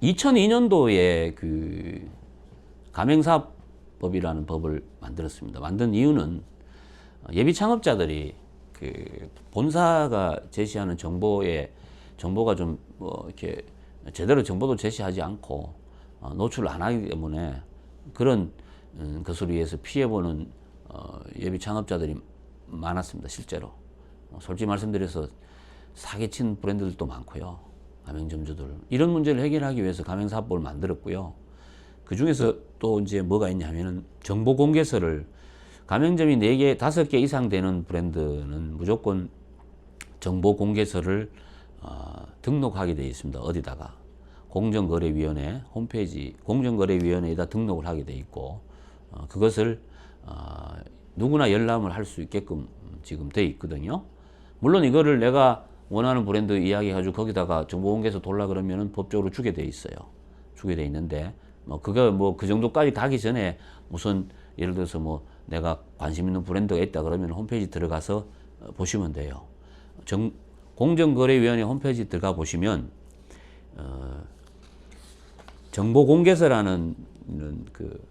2002년도에 그 가맹사업법이라는 법을 만들었습니다. 만든 이유는 예비 창업자들이 그 본사가 제시하는 정보가 좀 뭐 이렇게 제대로 정보도 제시하지 않고 노출을 안 하기 때문에 그런 것을 위해서 피해보는 예비 창업자들이 많았습니다. 실제로 솔직히 말씀드려서 사기친 브랜드들도 많고요. 가맹점주들 이런 문제를 해결하기 위해서 가맹사업법을 만들었고요. 그 중에서 또 이제 뭐가 있냐 하면은 정보 공개서를 가맹점이 4개, 5개 이상 되는 브랜드는 무조건 정보 공개서를 등록하게 되어 있습니다. 어디다가 공정거래위원회 홈페이지 공정거래위원회에다 등록을 하게 되어 있고 그것을 누구나 열람을 할 수 있게끔 지금 되어 있거든요. 물론 이거를 내가 원하는 브랜드 이야기해가지고 거기다가 정보공개서 돌라 그러면은 법적으로 주게 돼 있어요. 주게 돼 있는데 그거 뭐 그 정도까지 가기 전에 무슨 예를 들어서 뭐 내가 관심 있는 브랜드가 있다 그러면 홈페이지 들어가서 보시면 돼요. 공정거래위원회 홈페이지 들어가 보시면 정보공개서라는 그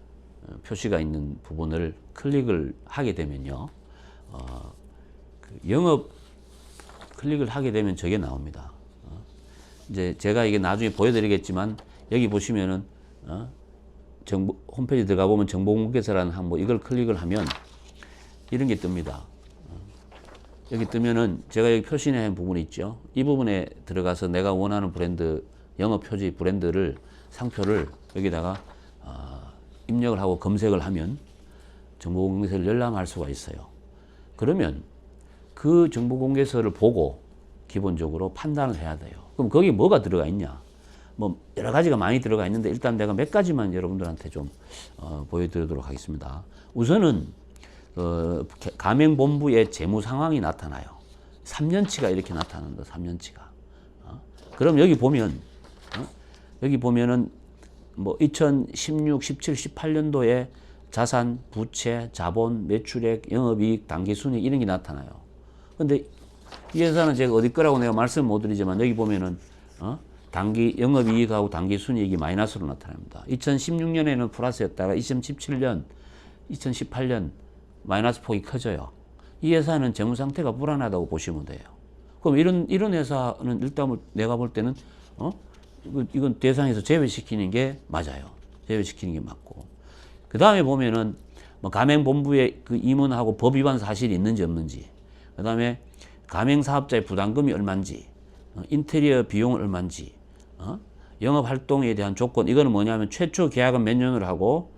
표시가 있는 부분을 클릭을 하게 되면요. 그 영업 클릭을 하게 되면 저게 나옵니다. 이제 제가 이게 나중에 보여드리겠지만 여기 보시면은 정보 홈페이지 들어가 보면 정보공개서라는 항목 이걸 클릭을 하면 이런 게 뜹니다. 여기 뜨면은 제가 여기 표시한 부분이 있죠. 이 부분에 들어가서 내가 원하는 브랜드 영업 표지 브랜드를 상표를 여기다가 입력을 하고 검색을 하면 정보공개서를 열람할 수가 있어요. 그러면 그 정보공개서를 보고 기본적으로 판단을 해야 돼요. 그럼 거기 뭐가 들어가 있냐? 뭐 여러 가지가 많이 들어가 있는데 일단 내가 몇 가지만 여러분들한테 좀 보여드리도록 하겠습니다. 우선은 가맹본부의 재무 상황이 나타나요. 3년치가 이렇게 나타난다. 3년치가. 그럼 여기 보면 여기 보면은 뭐 2016, 17, 18년도에 자산, 부채, 자본, 매출액, 영업이익, 당기순이익 이런 게 나타나요. 근데 이 회사는 제가 어디 거라고 내가 말씀 못 드리지만 여기 보면은 영업이익하고 당기순이익이 마이너스로 나타납니다. 2016년에는 플러스였다가 2017년, 2018년 마이너스 폭이 커져요. 이 회사는 재무 상태가 불안하다고 보시면 돼요. 그럼 이런 회사는 일단 내가 볼 때는 이건 대상에서 제외시키는 게 맞아요. 제외시키는 게 맞고. 그 다음에 보면은 뭐 가맹본부에 그 임원하고 법 위반 사실이 있는지 없는지, 그 다음에 가맹사업자의 부담금이 얼마인지, 인테리어 비용은 얼마인지, 영업활동에 대한 조건, 이거는 뭐냐면 최초 계약은 몇 년을 하고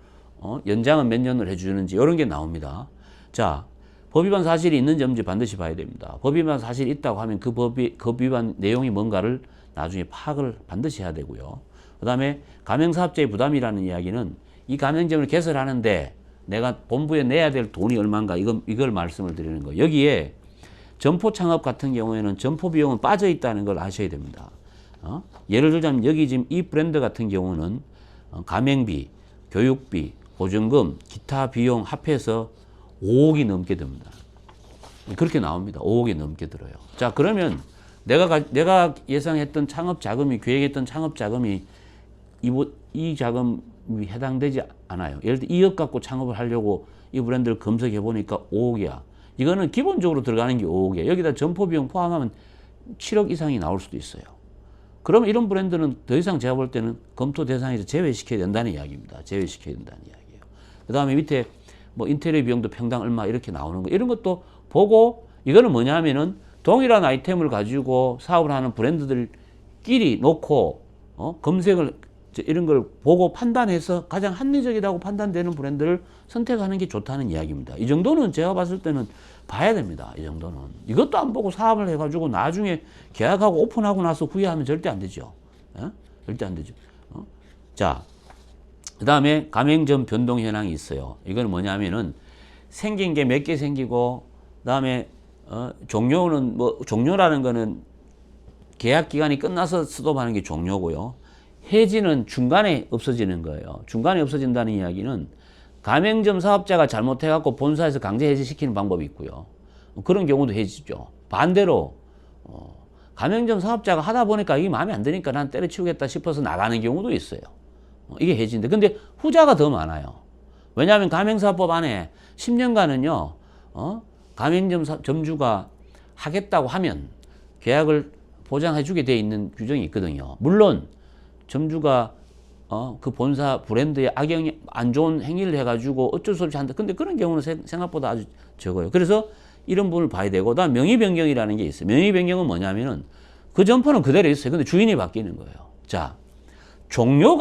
연장은 몇 년을 해주는지 이런 게 나옵니다. 자, 법 위반 사실이 있는지 없는지 반드시 봐야 됩니다. 법 위반 사실이 있다고 하면 그 법 위반 내용이 뭔가를 나중에 파악을 반드시 해야 되고요. 그 다음에 가맹사업자의 부담이라는 이야기는 이 가맹점을 개설하는데 내가 본부에 내야 될 돈이 얼마인가 이걸 말씀을 드리는 거예요. 여기에 점포 창업 같은 경우에는 점포 비용은 빠져 있다는 걸 아셔야 됩니다. 예를 들자면 여기 지금 이 브랜드 같은 경우는 가맹비, 교육비, 보증금, 기타 비용 합해서 5억이 넘게 듭니다. 그렇게 나옵니다. 5억이 넘게 들어요. 자, 그러면 내가 예상했던 창업 자금이, 계획했던 창업 자금이 이 자금이 해당되지 않아요. 예를 들어 2억 갖고 창업을 하려고 이 브랜드를 검색해 보니까 5억이야. 이거는 기본적으로 들어가는 게 5억이에요. 여기다 점포 비용 포함하면 7억 이상이 나올 수도 있어요. 그러면 이런 브랜드는 더 이상 제가 볼 때는 검토 대상에서 제외시켜야 된다는 이야기입니다. 제외시켜야 된다는 이야기예요. 그 다음에 밑에 뭐 인테리어 비용도 평당 얼마 이렇게 나오는 거, 이런 것도 보고, 이거는 뭐냐 하면은 동일한 아이템을 가지고 사업을 하는 브랜드들끼리 놓고 검색을 이런 걸 보고 판단해서 가장 합리적이라고 판단되는 브랜드를 선택하는 게 좋다는 이야기입니다. 이 정도는 제가 봤을 때는 봐야 됩니다. 이 정도는. 이것도 안 보고 사업을 해가지고 나중에 계약하고 오픈하고 나서 후회하면 절대 안 되죠. 절대 안 되죠. 자, 그 다음에 가맹점 변동 현황이 있어요. 이건 뭐냐면은 생긴 게 몇 개 생기고, 그 다음에 종료는 뭐 종료라는 거는 계약 기간이 끝나서 스톱하는 게 종료고요. 해지는 중간에 없어지는 거예요. 중간에 없어진다는 이야기는 가맹점 사업자가 잘못해갖고 본사에서 강제 해지시키는 방법이 있고요. 그런 경우도 해지죠. 반대로 가맹점 사업자가 하다 보니까 이게 마음에 안 드니까 난 때려치우겠다 싶어서 나가는 경우도 있어요. 이게 해지인데. 근데 후자가 더 많아요. 왜냐하면 가맹사법 안에 10년간은요, 가맹점 점주가 하겠다고 하면 계약을 보장해주게 돼 있는 규정이 있거든요. 물론 점주가 그 본사 브랜드에 악영이 안 좋은 행위를 해가지고 어쩔 수 없이 한다. 근데 그런 경우는 생각보다 아주 적어요. 그래서 이런 부분을 봐야 되고, 다음 명의 변경이라는 게 있어요. 명의 변경은 뭐냐면은 그 점포는 그대로 있어요. 근데 주인이 바뀌는 거예요. 자, 종료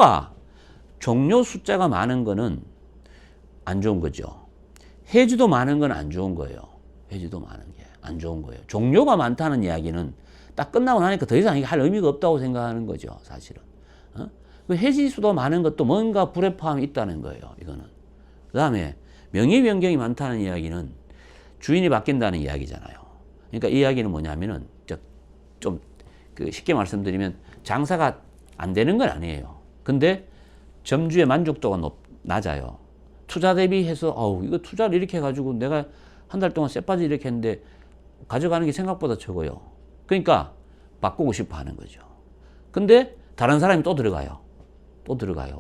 숫자가 많은 거는 안 좋은 거죠. 해지도 많은 건 안 좋은 거예요. 해지도 많은 게 안 좋은 거예요. 종료가 많다는 이야기는 딱 끝나고 나니까 더 이상 이게 할 의미가 없다고 생각하는 거죠, 사실은. 그 해지 수도 많은 것도 뭔가 불협화음이 있다는 거예요, 이거는. 그 다음에 명의 변경이 많다는 이야기는 주인이 바뀐다는 이야기잖아요. 그러니까 이 이야기는 뭐냐면은 좀 쉽게 말씀드리면 장사가 안 되는 건 아니에요. 근데 점주의 만족도가 낮아요. 투자 대비해서 이거 투자를 이렇게 해가지고 내가 한 달 동안 쎄빠지 이렇게 했는데 가져가는 게 생각보다 적어요. 그러니까 바꾸고 싶어 하는 거죠. 근데 다른 사람이 또 들어가요.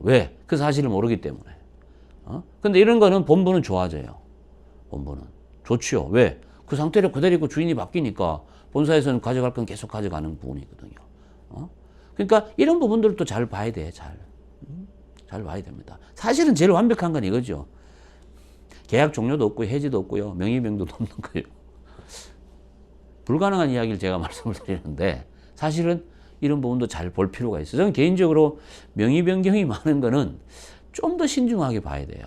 왜? 그 사실을 모르기 때문에. 근데 이런 거는 본부는 좋아져요. 본부는. 좋지요. 왜? 그 상태를 그대로 있고 주인이 바뀌니까 본사에서는 가져갈 건 계속 가져가는 부분이거든요. 그러니까 이런 부분들도 잘 봐야 돼. 잘 봐야 됩니다. 사실은 제일 완벽한 건 이거죠. 계약 종료도 없고 해지도 없고요. 명의변경도 없는 거예요. 불가능한 이야기를 제가 말씀을 드리는데 사실은 이런 부분도 잘 볼 필요가 있어요. 저는 개인적으로 명의 변경이 많은 거는 좀 더 신중하게 봐야 돼요.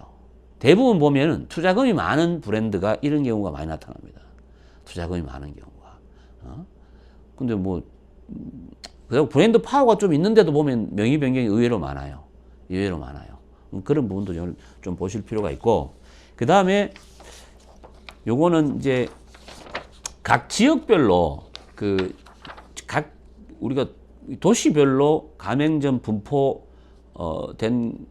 대부분 보면은 투자금이 많은 브랜드가 이런 경우가 많이 나타납니다. 투자금이 많은 경우가. 근데 그리고 브랜드 파워가 좀 있는데도 보면 명의 변경이 의외로 많아요. 그런 부분도 좀 보실 필요가 있고, 그 다음에 요거는 이제 각 지역별로 우리가 도시별로 가맹점 분포 된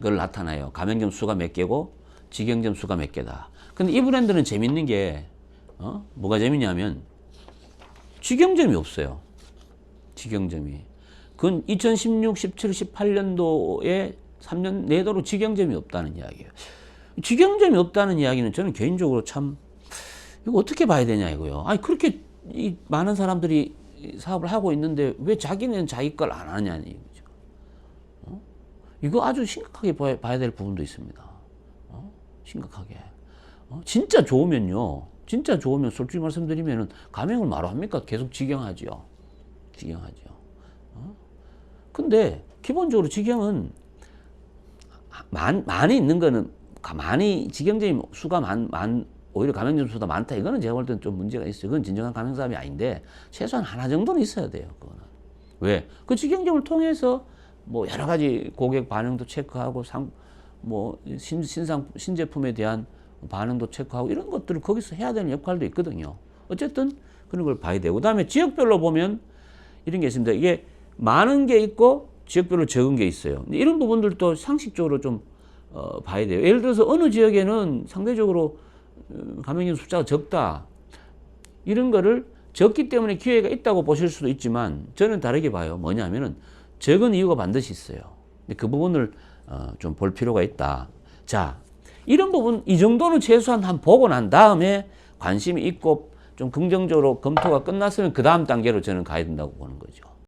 걸 나타나요. 가맹점 수가 몇 개고 직영점 수가 몇 개다. 근데 이 브랜드는 재밌는 게 뭐가 재밌냐면 직영점이 없어요. 직영점이. 그건 2016, 17, 18년도에 3년 내도록 직영점이 없다는 이야기예요. 직영점이 없다는 이야기는 저는 개인적으로 참 이거 어떻게 봐야 되냐 이거요. 아니 그렇게 많은 사람들이 사업을 하고 있는데 왜 자기는 자기 걸 안 하냐는 얘기죠. 이거 아주 심각하게 봐야 될 부분도 있습니다. 심각하게. 진짜 좋으면 솔직히 말씀드리면은 가맹을 마로 합니까? 계속 직영하죠. 근데 기본적으로 직영은 많이 있는 거는 직영점이 수가 오히려 가맹점 수가 많다. 이거는 제가 볼 때는 좀 문제가 있어요. 그건 진정한 가맹사업이 아닌데 최소한 하나 정도는 있어야 돼요. 그거는. 왜? 그 직영점을 통해서 여러 가지 고객 반응도 체크하고 신제품에 대한 반응도 체크하고 이런 것들을 거기서 해야 되는 역할도 있거든요. 어쨌든 그런 걸 봐야 되고, 그다음에 지역별로 보면 이런 게 있습니다. 이게 많은 게 있고 지역별로 적은 게 있어요. 이런 부분들도 상식적으로 좀 봐야 돼요. 예를 들어서 어느 지역에는 상대적으로 가맹점 숫자가 적다. 이런 거를 적기 때문에 기회가 있다고 보실 수도 있지만 저는 다르게 봐요. 뭐냐면은 적은 이유가 반드시 있어요. 그 부분을 좀 볼 필요가 있다. 자, 이런 부분 이 정도는 최소한 한 보고 난 다음에 관심이 있고 좀 긍정적으로 검토가 끝났으면 그 다음 단계로 저는 가야 된다고 보는 거죠.